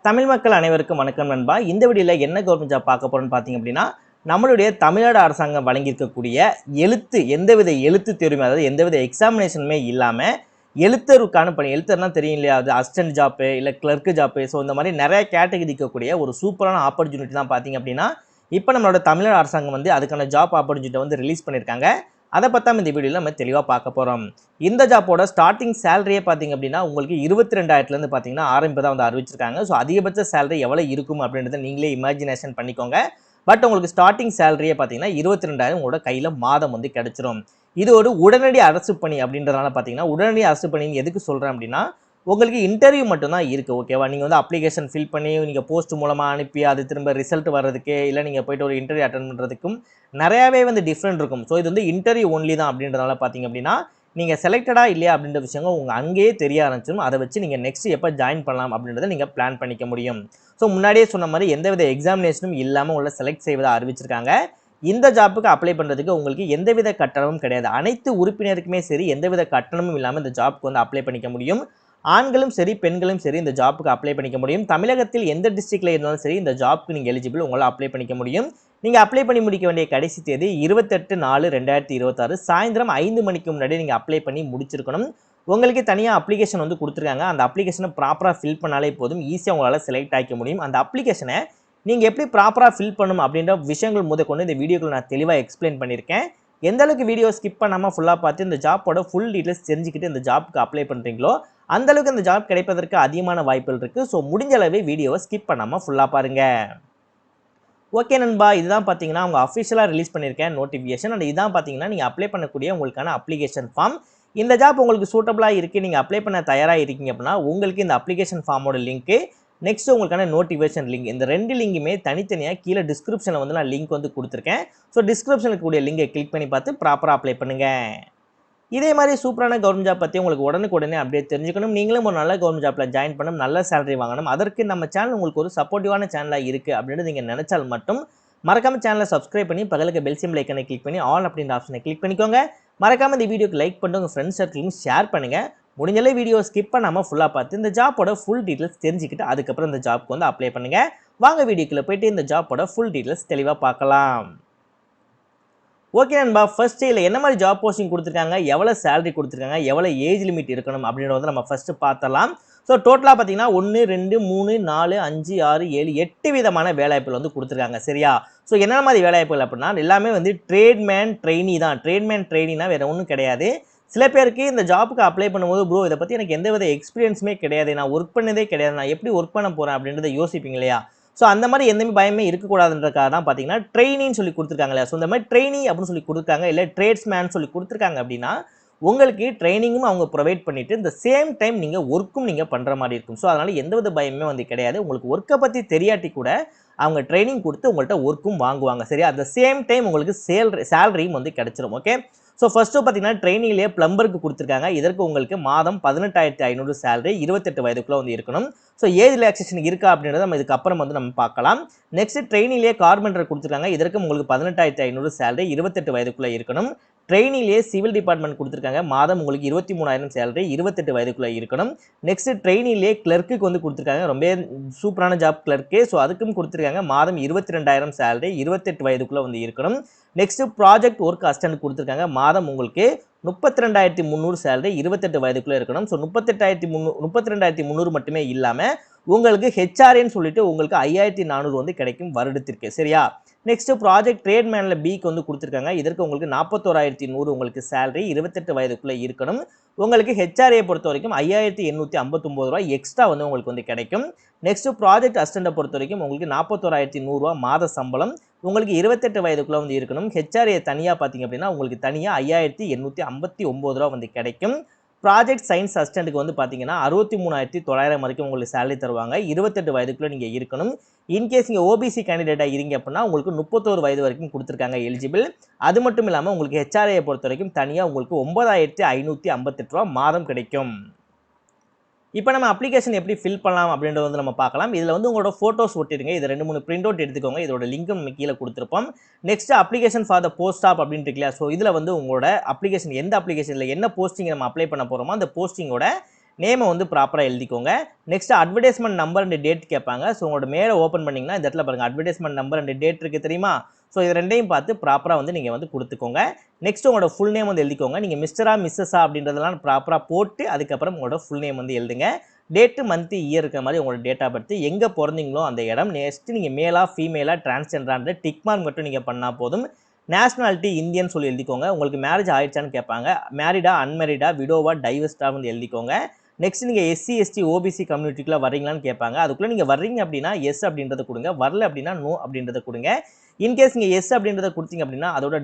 தமிழ் மக்கள் அனைவருக்கும் வணக்கம் நண்பா. இந்த வீடியோவில் என்ன கவர்மெண்ட் ஜாப் பார்க்க போகிறோன்னு பார்த்தீங்க அப்படின்னா, நம்மளுடைய தமிழ்நாடு அரசாங்கம் வழங்கியிருக்கக்கூடிய எந்தவித எழுத்து தேர்வுமே, அதாவது எந்தவித எக்ஸாமினேஷனுமே இல்லாமல் எழுத்தருக்கான பணி. எழுத்தர்னா தெரியும் இல்லையா, அது அசிஸ்டன்ட் ஜாப்பு இல்லை கிளர்க்கு ஜாப்பு. ஸோ இந்த மாதிரி நிறைய கேட்டகரி இருக்கக்கூடிய ஒரு சூப்பரான ஆப்பர்ச்சுனிட்டி தான் பார்த்தீங்க அப்படின்னா, இப்போ நம்மளோட தமிழ்நாடு அரசாங்கம் அதுக்கான ஜாப் ஆப்பர்ச்சுனிட்டி ரிலீஸ் பண்ணியிருக்காங்க. அதை பற்றி இந்த வீடியோவில் நம்ம தெளிவாக பார்க்க போகிறோம். இந்த ஜாப்போட ஸ்டார்டிங் சேலரியே பார்த்தீங்க அப்படின்னா உங்களுக்கு 22,000லேருந்து பார்த்தீங்கன்னா ஆரம்பிப்பதாக அறிவிச்சிருக்காங்க. ஸோ அதிகபட்ச சேலரி எவ்வளோ இருக்கும் அப்படின்றத நீங்களே இமேஜினேஷன் பண்ணிக்கோங்க. பட் உங்களுக்கு ஸ்டார்டிங் சேலரியே பார்த்தீங்கன்னா 22,000 உங்களோட கையில் மாதம் கிடைச்சிரும். இது ஒரு உடனடி அரசு பணி அப்படின்றதுனால பார்த்தீங்கன்னா, உடனடி அரசு பணின்னு எதுக்கு சொல்கிறேன் அப்படின்னா, உங்களுக்கு இன்டர்வியூ மட்டும்தான் இருக்குது. ஓகேவா? நீங்கள் அப்ளிகேஷன் ஃபில் பண்ணி நீங்கள் போஸ்ட் மூலமாக அனுப்பி அது திரும்ப ரிசல்ட் வர்றதுக்கு, இல்லை நீங்கள் போய்ட்டு ஒரு இன்டர்வியூ அட்டன் பண்ணுறதுக்கும் நிறையாவே டிஃப்ரெண்ட் இருக்கும். ஸோ இது இன்டர்வியூ ஒன்லி தான் அப்படின்றதுனால பார்த்தீங்க அப்படின்னா, நீங்கள் செலக்டடா இல்லையா அப்படின்ற விஷயங்கள் அங்கேயே தெரிய ஆரம்பிச்சிடும். அதை வச்சு நீங்கள் நெக்ஸ்ட் எப்போ ஜாயின் பண்ணலாம் அப்படின்றத நீங்கள் பிளான் பண்ணிக்க முடியும். ஸோ முன்னாடியே சொன்ன மாதிரி எந்தவித எக்ஸாமினேஷனும் இல்லாமல் உள்ள செலக்ட் செய்வதாக அறிவிச்சிருக்காங்க. இந்த ஜாப்புக்கு அப்ளை பண்ணுறதுக்கு உங்களுக்கு எந்தவித கட்டணமும் கிடையாது. அனைத்து உறுப்பினருக்குமே சரி எந்தவித கட்டணமும் இல்லாமல் இந்த ஜாப்புக்கு அப்ளை பண்ணிக்க முடியும். ஆண்களும் சரி பெண்களும் சரி இந்த ஜாப்புக்கு அப்ளை பண்ணிக்க முடியும். தமிழகத்தில் எந்த டிஸ்ட்ரிக்டில் இருந்தாலும் சரி இந்த ஜாப்புக்கு நீங்கள் எலிஜிபிள், உங்களால் அப்ளை பண்ணிக்க முடியும். நீங்கள் அப்ளை பண்ணி முடிக்க வேண்டிய கடைசி தேதி 28/4/2026 சாயந்தரம் 5 மணிக்கு முன்னாடி நீங்கள் அப்ளை பண்ணி முடிச்சிருக்கணும். உங்களுக்கு தனியாக அப்ளிகேஷன் கொடுத்துருக்காங்க. அந்த அப்ளிகேஷனை ப்ராப்பராக ஃபில் பண்ணாலே போதும், ஈஸியாக உங்களால் செலக்ட் ஆகிக்க முடியும். அந்த அப்ளிகேஷனை நீங்கள் எப்படி ப்ராப்பராக ஃபில் பண்ணணும் அப்படின்ற விஷயங்கள் முதற்கொண்டு இந்த வீடியோக்குள்ள நான் தெளிவாக எக்ஸ்பிளைன் பண்ணியிருக்கேன். எந்த அளவுக்கு வீடியோ ஸ்கிப் பண்ணாமல் ஃபுல்லாக பார்த்து இந்த ஜாப்போட ஃபுல் டீட்டெயில்ஸ் தெரிஞ்சுக்கிட்டு இந்த ஜாப்புக்கு அப்ளை பண்ணுறீங்களோ அந்தளவுக்கு இந்த ஜாப் கிடைப்பதற்கு அதிகமான வாய்ப்புகள் இருக்குது. ஸோ முடிஞ்ச அளவு வீடியோவை ஸ்கிப் பண்ணாமல் ஃபுல்லாக பாருங்கள். ஓகே நண்பா, இதுதான் பார்த்தீங்கன்னா அவங்க அஃபிஷியலாக ரிலீஸ் பண்ணியிருக்கேன் நோட்டிஃபிகேஷன். அண்ட் இதுதான் பார்த்தீங்கன்னா நீங்கள் அப்ளை பண்ணக்கூடிய உங்களுக்கான அப்ளிகேஷன் ஃபார்ம். இந்த ஜாப் உங்களுக்கு சூட்டபுளாக இருக்குது, நீங்கள் அப்ளை பண்ண தயாராக இருக்கீங்க அப்படின்னா உங்களுக்கு இந்த அப்ளிகேஷன் ஃபார்மோட லிங்க்கு, நெக்ஸ்ட் உங்களுக்கான நோட்டிஃபிகேஷன் லிங்க், இந்த ரெண்டு லிங்குமே தனித்தனியாக கீழே டிஸ்கிரிப்ஷனில் நான் லிங்க் கொடுத்துருக்கேன். ஸோ டிஸ்கிரிப்ஷனுக்கு கூடிய லிங்கை கிளிக் பண்ணி பார்த்து ப்ராப்பராக அப்ளை பண்ணுங்கள். இதே மாதிரி சூப்பரான கவர்மெண்ட் ஜாப் பற்றி உங்களுக்கு உடனுக்குடனே அப்டேட் தெரிஞ்சுக்கணும், நீங்களும் ஒரு நல்ல கவர்மெண்ட் ஜாப்பில் ஜாயின் பண்ணணும், நல்ல சேலரி வாங்கணும், அதற்கு நம்ம சேனல் உங்களுக்கு ஒரு சப்போர்ட்டிவான சேனலாக இருக்குது அப்படின்னு நீங்கள் நினச்சால் மட்டும் மறக்காமல் சேனலை சப்ஸ்கிரைப் பண்ணி பக்கத்துக்கு பெல் சிம்பிள் ஐக்கனை கிளிக் பண்ணி ஆல் அப்படின்ற ஆப்ஷனை கிளிக் பண்ணிக்கோங்க. மறக்காமல் இந்த வீடியோக்கு லைக் பண்ணிட்டு உங்கள் ஃப்ரெண்ட்ஸ் சர்க்கிளுக்கும் ஷேர் பண்ணுங்கள். முடிஞ்சளவு வீடியோ ஸ்கிப் பண்ணாமல் ஃபுல்லாக பார்த்து இந்த ஜாப்போட ஃபுல் டீட்டெயில்ஸ் தெரிஞ்சுக்கிட்டு அதுக்கப்புறம் இந்த ஜாப்க்கு அப்ளை பண்ணுங்கள். வாங்க வீடியோக்குள்ளே போய்ட்டு இந்த ஜாப்போட ஃபுல் டீட்டெயில்ஸ் தெளிவாக பார்க்கலாம். ஓகே நண்பா, ஃபர்ஸ்ட் இதில் என்ன மாதிரி ஜாப் போஸ்டிங் கொடுத்துருக்காங்க, எவ்வளோ சேலரி கொடுத்துருக்காங்க, எவ்வளோ ஏஜ் லிமிட் இருக்கணும் அப்படின்றத நம்ம ஃபஸ்ட்டு பார்த்தலாம். ஸோ டோட்டலாக பார்த்தீங்கன்னா 1, 2, 3, 4, 5, 6, 7, 8 விதமான வேலைவாய்ப்புகள் கொடுத்துருக்காங்க. சரியா? ஸோ என்ன மாதிரி வேலைவாய்ப்புகள் அப்படின்னா எல்லாமே ட்ரேட்மேன் ட்ரெயினி தான். ட்ரேட்மேன் ட்ரெயினினா வேறு ஒன்றும் கிடையாது. சில பேருக்கு இந்த ஜாப்புக்கு அப்ளை பண்ணும்போது ப்ரோ இதை பற்றி எனக்கு எந்தவித எக்ஸ்பீரியன்ஸுமே கிடையாது, நான் ஒர்க் பண்ணதே கிடையாது, நான் எப்படி ஒர்க் பண்ண போகிறேன் அப்படின்றத யோசிப்பீங்க இல்லையா? ஸோ அந்த மாதிரி எந்த பயமே இருக்கக்கூடாதுன்றக்காக தான் பார்த்தீங்கன்னா ட்ரெயினின்னு சொல்லி கொடுத்துருக்காங்களே. ஸோ இந்த மாதிரி ட்ரெயினி அப்படின்னு சொல்லி கொடுத்துருக்காங்க, இல்லை ட்ரேட்ஸ்மேன் சொல்லி கொடுத்துருக்காங்க அப்படின்னா உங்களுக்கு ட்ரைனிங்கும் அவங்க ப்ரொவைட் பண்ணிவிட்டு இந்த சேம் டைம் நீங்கள் ஒர்க்கும் நீங்கள் பண்ணுற மாதிரி இருக்கும். ஸோ அதனால் எந்தவித பயமே கிடையாது. உங்களுக்கு ஒர்க்கை பற்றி தெரியாட்டி கூட அவங்க ட்ரைனிங் கொடுத்து உங்கள்கிட்ட ஒர்க்கும் வாங்குவாங்க. சரி, அட் த சேம் டைம் உங்களுக்கு சேலரியும் கிடைச்சிரும். ஓகே, ஸோ ஃபஸ்ட்டு பார்த்தீங்கன்னா ட்ரைனிங்லேயே பிளம்பருக்கு கொடுத்துருக்காங்க. இதற்கு உங்களுக்கு மாதம் 18,500 சேலரி, 28 வயதுக்குள்ளே இருக்கணும். ஸோ ஏஜ் ரிலாக்ஸேஷன் இருக்கா அப்படின்றத நம்ம இதுக்கப்புறம் நம்ம பார்க்கலாம். நெக்ஸ்ட் ட்ரெயினிலே கார்பெண்டர் கொடுத்துருக்காங்க. இதற்கு உங்களுக்கு 18,500 சேலரி, 28 வயதுக்குள்ளே இருக்கணும். ட்ரெயினிலே சிவில் டிபார்ட்மெண்ட் கொடுத்துருக்காங்க. மாதம் உங்களுக்கு 23,000 சேலரி, 28 வயதுக்குள்ளே இருக்கணும். நெக்ஸ்ட் ட்ரெயினிலே கிளர்க்கு கொடுத்துருக்காங்க. ரொம்ப சூப்பரான ஜாப் கிளர்க்கு. ஸோ அதுக்கும் கொடுத்துருக்காங்க. மாதம் 22,000 சேலரி, 28 வயதுக்குள்ளே இருக்கணும். நெக்ஸ்ட் ப்ராஜெக்ட் ஒர்க் அசிஸ்டன்ட் கொடுத்துருக்காங்க. மாதம் உங்களுக்கு 32,300 சேலரி, 28 வயதுக்குள்ளே இருக்கணும். ஸோ 32,300 மட்டுமே இல்லாமல் உங்களுக்கு ஹெச்ஆர்ஏன்னு சொல்லிட்டு உங்களுக்கு 5,400 கிடைக்கும் வருடத்திற்கு. சரியா? நெக்ஸ்ட் ப்ராஜெக்ட் ட்ரேட்மேனில் பிக்கு கொடுத்துருக்காங்க. இதற்கு உங்களுக்கு 41,100 உங்களுக்கு சேலரி, 28 வயதுக்குள்ளே இருக்கணும். உங்களுக்கு ஹெச்ஆர்ஏ பொறுத்த வரைக்கும் 5,859 எக்ஸ்ட்ரா உங்களுக்கு கிடைக்கும். நெக்ஸ்ட் ப்ராஜெக்ட் அசிஸ்டண்ட்டை பொறுத்த வரைக்கும் உங்களுக்கு 41,100 மாத சம்பளம், உங்களுக்கு 28 வயதுக்குள்ளே இருக்கணும். ஹெச்ஆர்ஏ தனியாக பார்த்தீங்க அப்படின்னா உங்களுக்கு தனியாக 5,859 கிடைக்கும். ப்ராஜெக்ட் சயின்ஸ் அசிஸ்டண்ட்டுக்கு பார்த்தீங்கன்னா 63,900 வரைக்கும் உங்களுக்கு சேலரி தருவாங்க. 28 வயதுக்குள்ளே நீங்கள் இருக்கணும். இன்கேஸ் நீங்கள் ஓபிசி கேண்டிடேட்டாக இருங்க அப்படின்னா உங்களுக்கு 31 வயது வரைக்கும் கொடுத்துருக்காங்க எலிஜிபிள். அது மட்டும் இல்லாமல் உங்களுக்கு ஹெச்ஆர்ஏ பொறுத்த வரைக்கும் தனியாக உங்களுக்கு 9,558 மாதம் கிடைக்கும். இப்போ நம்ம அப்ளிகேஷன் எப்படி ஃபில் பண்ணலாம் அப்படின்றத நம்ம பார்க்கலாம். இதில் உங்களோட ஃபோட்டோஸ் ஒட்டிடுங்க. இது 2-3 பிரிண்ட் அவுட் எடுத்துக்கோங்க. இதோட லிங்க்கும் நம்ம கீழே கொடுத்துருப்போம். Next application for the post of அப்படின்னு இருக்குல்லையா? ஸோ இதில் உங்களோட அப்ளிகேஷன் எந்த அப்ளிகேஷனில் என்ன போஸ்டிங் நம்ம அப்ளை பண்ண போகிறோமோ அந்த போஸ்டிங்கோட நேமை வந்து ப்ராப்பராக எழுதிக்கோங்க. Next advertisement number and date கேட்பாங்க. ஸோ உங்களோட மேலே ஓப்பன் பண்ணிங்கன்னா இந்த இடத்துல பாருங்கள் அட்வர்டைஸ்மெண்ட் நம்பர் அண்ட் டேட் இருக்குது தெரியுமா? ஸோ இது ரெண்டையும் பார்த்து ப்ராப்பராக வந்து நீங்கள் வந்து கொடுத்துக்கோங்க. நெக்ஸ்ட் உங்களோட ஃபுல் நேம் வந்து எழுதிக்கோங்க. நீங்கள் மிஸ்டரா மிஸ்ஸஸா அப்படின்றதெல்லாம் ப்ராப்பராக போட்டு அதுக்கப்புறம் உங்களோட ஃபுல் நேம் வந்து எழுதுங்க. டேட்டு மந்த்து இயர் இருக்கிற மாதிரி உங்களோட டேட் ஆஃப் பர்த், எங்கே பிறந்தீங்களோ அந்த இடம், நெக்ஸ்ட் நீங்கள் மேலா ஃபீமேலா டிரான்ஸ்ஜெண்டரான்ற டிக் மார்க் மட்டும் நீங்கள் பண்ணால் போதும். நேஷனாலிட்டி இந்தியன் சொல்லி எழுதிக்கோங்க. உங்களுக்கு மேரேஜ் ஆயிடுச்சான்னு கேட்பாங்க. மேரிடா அன்மேரிடா விடோவா டைவர்ஸ்டா வந்து எழுதிக்கோங்க. நெக்ஸ்ட் நீங்கள் எஸ்சி எஸ்டி ஓபிசி கம்யூனிட்டிக்குள்ள வர்றீங்களான்னு கேட்பாங்க. அதுக்குள்ளே நீங்கள் வர்றீங்க அப்படின்னா எஸ் அப்படின்றத கொடுங்க, வரல அப்படின்னா நோ அப்படின்றத கொடுங்க. இன்கேஸ் நீங்கள் எஸ் அப்படின்றத கொடுத்தீங்க அப்படின்னா அதோட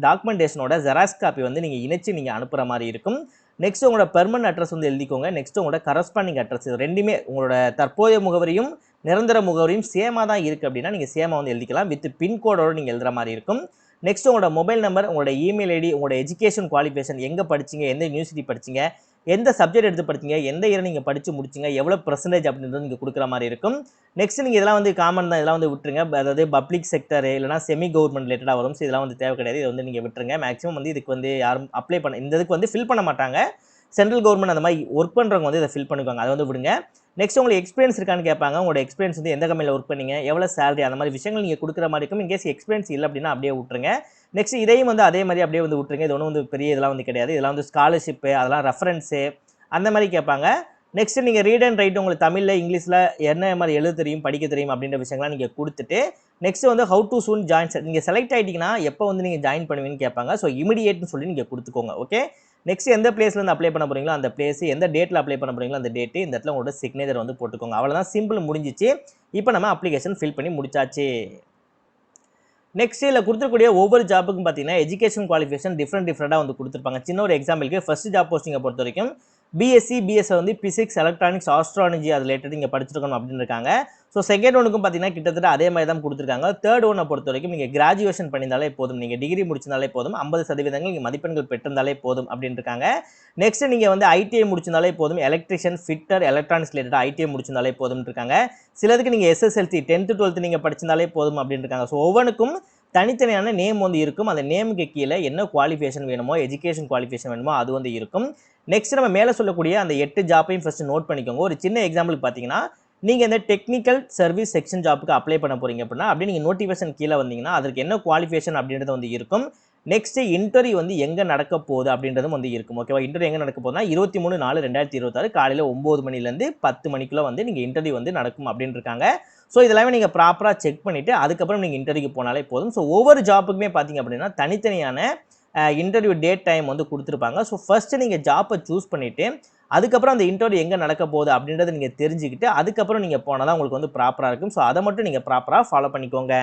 டாக்குமெண்டேஷனோட ஜெராக்ஸ் காப்பி வந்து நீங்கள் இணைச்சு நீங்கள் அனுப்புகிற மாதிரி இருக்கும். நெக்ஸ்ட் உங்களோட பெர்மனன்ட் அட்ரஸ் வந்து எழுதிக்கோங்க. நெக்ஸ்ட் உங்களோட கரஸ்பாண்டிங் அட்ரஸ், இது ரெண்டுமே உங்களோட தற்போதைய முகவரியும் நிரந்தர முகவரியும் சேமாக தான் இருக்குது அப்படின்னா நீங்கள் சேமாக வந்து எழுதிக்கலாம். வித் பின்கோடோட நீங்கள் எழுதுகிற மாதிரி இருக்கும். நெக்ஸ்ட் உங்களோட மொபைல் நம்பர், உங்களோட இமெயில் ஐடி, உங்களோட எஜுகேஷன் குவாலிஃபிகேஷன், எங்கே படிச்சிங்க, எந்த யூனிவர்சிட்டி படிச்சிங்க, எந்த சப்ஜெக்ட் எடுத்து படிச்சிங்க, எந்த இயர் நீங்கள் படித்து முடிச்சிங்க, எவ்வளோ பெர்சன்டேஜ் அப்படின்றது நீங்கள் கொடுக்குற மாதிரி இருக்கும். நெக்ஸ்ட் நீங்கள் இதெல்லாம் வந்து காமன் தான், இதெல்லாம் வந்து விட்டுருங்க. அதாவது பப்ளிக் செக்டர் இல்லைனா செமி கவர்மெண்ட் ரிலேட்டடாக வரும். ஸோ இதெல்லாம் வந்து தேவை கிடையாது. இதை வந்து நீங்கள் விட்டுருங்க. மேக்ஸிமம் வந்து இதுக்கு வந்து யாரும் அப்ளை பண்ண இந்த இதுக்கு வந்து ஃபில் பண்ண மாட்டாங்க. சென்ட்ரல் கவர்மெண்ட் அந்த மாதிரி ஒர்க் பண்ணுறவங்க வந்து இதை ஃபில் பண்ணுவாங்க. அதை வந்து விடுங்க. நெக்ஸ்ட் உங்களுக்கு எக்ஸ்பீரியன்ஸ் இருக்கான்னு கேட்பாங்க. உங்களோட எக்ஸ்பீரியன்ஸ் வந்து எந்த கம்பெனியில் ஒர்க் பண்ணீங்க, எவ்வளோ சேலரி, அந்த மாதிரி விஷயங்கள் நீங்கள் கொடுக்குற மாதிரி இருக்கும். இன்கேஸ் எக்ஸ்பீரியன்ஸ் இல்லை அப்படின்னா அப்படியே விட்டுருங்க. நெக்ஸ்ட் இதையும் வந்து அதே மாதிரி அப்படியே வந்து விட்டுருங்க. இது ஒன்றும் வந்து பெரிய இதெல்லாம் வந்து கிடையாது. இதெல்லாம் வந்து ஸ்காலர்ஷிப்பு, அதெல்லாம் ரெஃபரன்ஸு அந்த மாதிரி கேட்பாங்க. நெக்ஸ்ட் நீங்கள் ரீட் அண்ட் ரைட் உங்களுக்கு தமிழில் இங்கிலீஷில் என்ன மாதிரி எழுத தெரியும், படிக்க தெரியும் அப்படின்ற விஷயங்கள்லாம் நீங்கள் கொடுத்துட்டு நெக்ஸ்ட் வந்து ஹவு டு சூன் ஜாயின், நீங்கள் செலக்ட் ஆகிட்டீங்கன்னா எப்போ வந்து நீங்கள் ஜாயின் பண்ணுவீங்கன்னு கேட்பாங்க. ஸோ இமிடியேட்னு சொல்லி நீங்கள் கொடுத்துக்கோங்க. ஓகே. நெக்ஸ்ட் எந்த பிளேஸ்லேருந்து அப்ளை பண்ண போகிறீங்களோ அந்த பிளேஸ், எந்த டேட்டில் அப்ளை பண்ண போகிறீங்களோ அந்த டேட்டு, இந்த இடத்துல உங்களோட சிக்னேச்சர் வந்து போட்டுக்கோங்க. அவ்வளோதான், சிம்பிள், முடிஞ்சிச்சு. இப்போ நம்ம அப்ளிகேஷன் ஃபில் பண்ணி முடிச்சாச்சு. நெக்ஸ்ட் இதில் கொடுத்துருக்கூடிய ஒவ்வொரு ஜாப்புக்கும் பார்த்தீங்கன்னா எஜுகேஷன் குவாலிஃபிகேஷன் டிஃப்ரெண்ட்டாக வந்து கொடுத்துருப்பாங்க. சின்ன ஒரு எக்ஸாம்பிளுக்கு ஃபர்ஸ்ட் ஜாப் போஸ்டிங்கை பொறுத்த வரைக்கும் பிஎஸ்சி பிஎஸ் வந்து பிசிக்ஸ் எலக்ட்ரானிக்ஸ் ஆஸ்ட்ராலஜி அது ரிலேட்டட் நீங்கள் படிச்சிருக்கணும் அப்படின்னு இருக்காங்க. ஸோ செகண்ட் ஒனுக்கும் பார்த்தீங்கன்னா கிட்டத்தட்ட அதே மாதிரி தான் கொடுத்துருக்காங்க. தேர்ட் ஒன்னை பொறுத்த வரைக்கும் நீங்கள் கிராஜுவேஷன் பண்ணியிருந்தாலே போதும், நீங்கள் டிகிரி முடிச்சிருந்தாலே போதும், 50% நீங்கள் மதிப்பெண்கள் பெற்றிருந்தாலே போதும் அப்படின்னு இருக்காங்க. நெக்ஸ்ட் நீங்கள் வந்து ஐடிஐ முடிச்சிருந்தாலே போதும், electrician fitter electronics related ITI முடிச்சிருந்தாலே போதும் இருக்காங்க. சிலதுக்கு நீங்கள் எஸ்எஸ்எல்சி 10th 12th நீங்கள் படிச்சிருந்தாலே போதும் அப்படின்னு இருக்காங்க. ஸோ ஒவ்வொன்றுக்கும் தனித்தனியான நேம் வந்து இருக்கும். அந்த நேமுக்கு கீழே என்ன குவாலிஃபிகேஷன் வேணுமோ, எஜுகேஷன் குவாலிஃபிகேஷன் வேணுமோ அது வந்து இருக்கும். நெக்ஸ்ட் நம்ம மேலே சொல்லக்கூடிய அந்த 8 ஜாப்பையும் ஃபர்ஸ்ட் நோட் பண்ணிக்கோங்க. ஒரு சின்ன எக்ஸாம்பிள் பார்த்தீங்கன்னா நீங்கள் இந்த டெக்னிக்கல் சர்வீஸ் செக்ஷன் ஜாப்புக்கு அப்ளை பண்ண போறீங்க அப்படின்னா அப்படி நீங்கள் நோட்டிஃபிகேஷன் கீழே வந்தீங்கன்னா அதற்கு என்ன குவாலிஃபிகேஷன் அப்படின்றது வந்து இருக்கும். நெக்ஸ்ட் இன்டர்வியூ வந்து எங்கே நடக்க போகுது அப்படின்றதும் வந்து இருக்கும். ஓகேவா? இன்டர்வியூ எங்கே நடக்க போகுதுன்னா 23/4/2026 காலையில் 9 மணிலேருந்து 10 மணிக்குள்ளே வந்து நீங்கள் இன்டர்வியூ வந்து நடக்கும் அப்படின்னு இருக்காங்க. ஸோ இதெல்லாமே நீங்கள் ப்ராப்பராக செக் பண்ணிவிட்டு அதுக்கப்புறம் நீங்கள் இன்டர்வியூக்கு போனாலே போதும். ஸோ ஒவ்வொரு ஜாப்புக்குமே பார்த்தீங்க அப்படின்னா தனித்தனியான இன்டர்வியூ டேட் டைம் வந்து கொடுத்துருப்பாங்க. ஸோ ஃபர்ஸ்ட்டு நீங்கள் ஜாப்பை சூஸ் பண்ணிவிட்டு அதுக்கப்புறம் அந்த இன்டர்வியூ எங்கே நடக்க போகுது அப்படின்றத நீங்கள் தெரிஞ்சுக்கிட்டு அதுக்கப்புறம் நீங்கள் போனால் தான் உங்களுக்கு வந்து ப்ராப்பராக இருக்கும். ஸோ அதை மட்டும் நீங்கள் ப்ராப்பராக ஃபாலோ பண்ணிக்கோங்க.